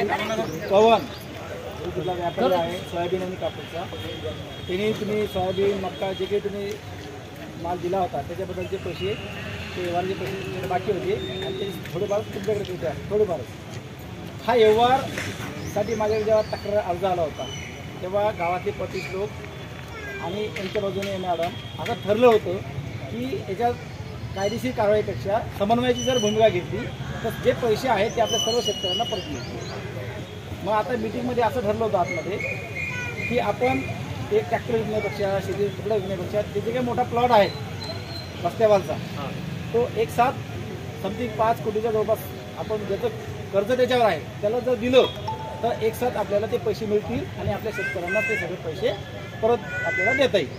पवन कुठला व्यापारी आहे सोयाबीन आणि कापूसचा, त्यांनी तुम्ही सोयाबीन मक्का जे काही तुम्ही माल दिला होता त्याच्याबद्दलचे पैसे ते व्यवहाराचे पैसे बाकी होते आणि ते थोडेफार तुमच्याकडे देते आहे थोडेफारच. हा व्यवहारसाठी माझ्याकडे जेव्हा तक्रार अर्ज आला होता तेव्हा गावातले 35 लोक आणि त्यांच्या बाजूने मॅडम असं ठरलं होतं की याच्यात कायदेशीर कारवाईपेक्षा समन्वयाची जर भूमिका घेतली तर जे पैसे आहेत ते आपल्या सर्व शेतकऱ्यांना परत मिळतील. मग आता मीटिंगमध्ये असं ठरलं होतं आतमध्ये की आपण एक ट्रॅक्टर विकण्यापेक्षा शेती तुकडा विकण्यापेक्षा ते जे काही मोठा प्लॉट आहे रस्त्यावरचा तो एक साथ समथिंग 5 कोटीच्या जवळपास आपण ज्याचं कर्ज त्याच्यावर आहे त्याला जर दिलं तर एक साथ आपल्याला ते पैसे मिळतील आणि आपल्या शेतकऱ्यांना ते सगळे पैसे परत आपल्याला देता येईल.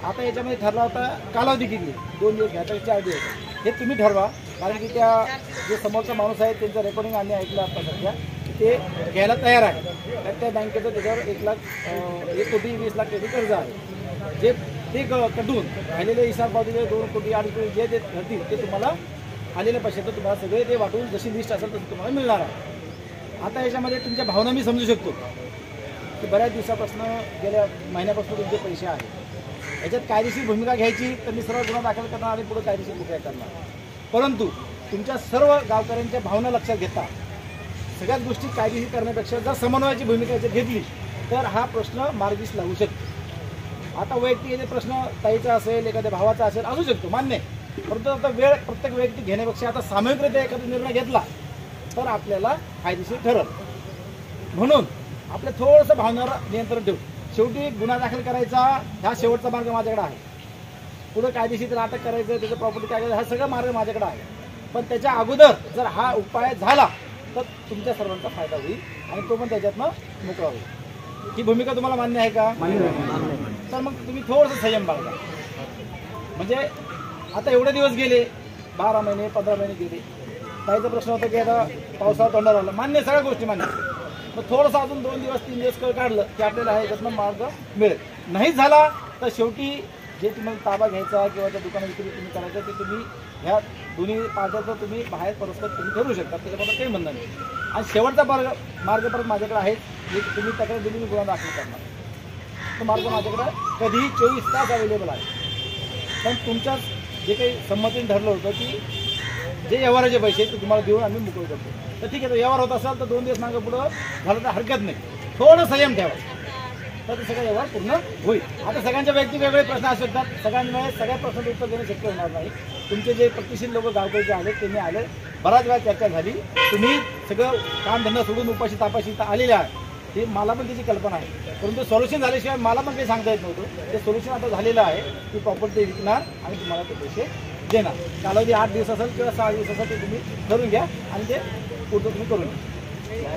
आता याच्यामध्ये ठरला होता कालावधी किती 2 दिवस घ्यायचा 4 दिवस हे तुम्ही ठरवा, कारण की त्या जे समोरचा माणूस आहे त्यांचं रेकॉर्डिंग आम्ही ऐकलं आता सध्या ते घ्यायला तयार आहे. तर त्या बँकेचं त्याच्यावर 1 कोटी 20 लाख त्याचं कर्ज आहे जे ते कटून राहिलेले हिसाब बाजूचे 2 कोटी 8 कोटी जे ते ठरतील ते तुम्हाला आलेल्या पैशाचं तुम्हाला सगळे ते वाटून जशी लिस्ट असेल तसं तुम्हाला मिळणार आहे. आता याच्यामध्ये तुमच्या भावना मी समजू शकतो की बऱ्याच दिवसापासून गेल्या महिन्यापासून तुमचे पैसे आहेत, याच्यात कायदेशीर भूमिका घ्यायची तर मी सर्व गुन्हा दाखल करणार आणि पुढे कायदेशीर प्रक्रिया करणार. परंतु तुमच्या सर्व गावकऱ्यांच्या भावना लक्षात घेता सगळ्याच गोष्टी कायदेशीर करण्यापेक्षा जर समन्वयाची भूमिका याच्यात घेतली तर हा प्रश्न मार्गीस लागू शकतो. आता वैयक्तिक प्रश्न ताईचा असेल एखाद्या भावाचा असेल असू शकतो मान्य, परंतु आता वेळ प्रत्येक वैयक्तिक घेण्यापेक्षा आता सामूहिकरित्या एखादा निर्णय घेतला तर आपल्याला फायदेशीर ठरल. म्हणून आपल्या थोडंसं भावनावर नियंत्रण ठेवू. शेवटी गुन्हा दाखल करायचा हा शेवटचा मार्ग माझ्याकडे आहे, पुढे कायदेशीर अटक करायचं त्याचं प्रॉपर्टी काढायचं हा सगळा मार्ग माझ्याकडे आहे. पण त्याच्या अगोदर जर हा उपाय झाला तर तुमच्या सर्वांचा फायदा होईल आणि तो पण त्याच्यातनं मोकळा होईल. ही भूमिका तुम्हाला मान्य आहे का? तर मग तुम्ही थोडंसं संयम बाळगा. म्हणजे आता एवढे दिवस गेले 12 महिने 15 महिने गेले, काहीचा प्रश्न होता की आता पावसाळा तोंडावर आला, मान्य सगळ्या गोष्टी मान्य. मग थोडंसं अजून 2 दिवस 3 दिवस काढलं की आपल्याला ह्याच्यातनं मार्ग मिळेल. नाही झाला तर शेवटी जे तुम्हाला ताबा घ्यायचा किंवा त्या दुकाना विक्री तुम्ही करायचं ते तुम्ही ह्या दोन्ही पार्ट्याचं तुम्ही बाहेर परस्पर तुम्ही ठरवू शकता, त्याच्याबद्दल काही म्हणणं नाही. आणि शेवटचा मार्ग परत माझ्याकडे आहे, जे तुम्ही तक्रार दिली मी गुन्हा दाखल करणार. तो मार्ग माझ्याकडे कधीही 24 तास अवेलेबल आहे. पण तुमच्याच जे काही संमतीने ठरलं होतं की जे व्यवहाराचे पैसे ते तुम्हाला देऊन आम्ही मोकळं करतो, तर ठीक आहे. तो व्यवहार होत असेल तर 2 दिवस मागं पुढं झालं तर हरकत नाही, थोडं संयम ठेवा तर ते सगळं व्यवहार पूर्ण होईल. आता सगळ्यांच्या वैयक्तिक वेगवेगळे प्रश्न असू शकतात, सगळ्या प्रश्नाचं उत्तर देणं शक्य होणार नाही. तुमचे जे प्रतिशील लोक गावकरी आले त्यांनी आले, बराच वेळा चर्चा झाली, तुम्ही सगळं कामधंदा सोडून उपाशी तापाशी इथं आलेले आहे, ते मला पण त्याची कल्पना आहे. परंतु सोल्युशन झाल्याशिवाय मला पण काही सांगता येत नव्हतं. ते सोल्युशन आता झालेलं आहे की प्रॉपर्टी विकणार आणि तुम्हाला ते पैसे देणार. कालावधी 8 दिवस असेल किंवा 6 दिवस असेल ते तुम्ही ठरवून घ्या आणि ते पुढचं तुम्ही करून घ्या.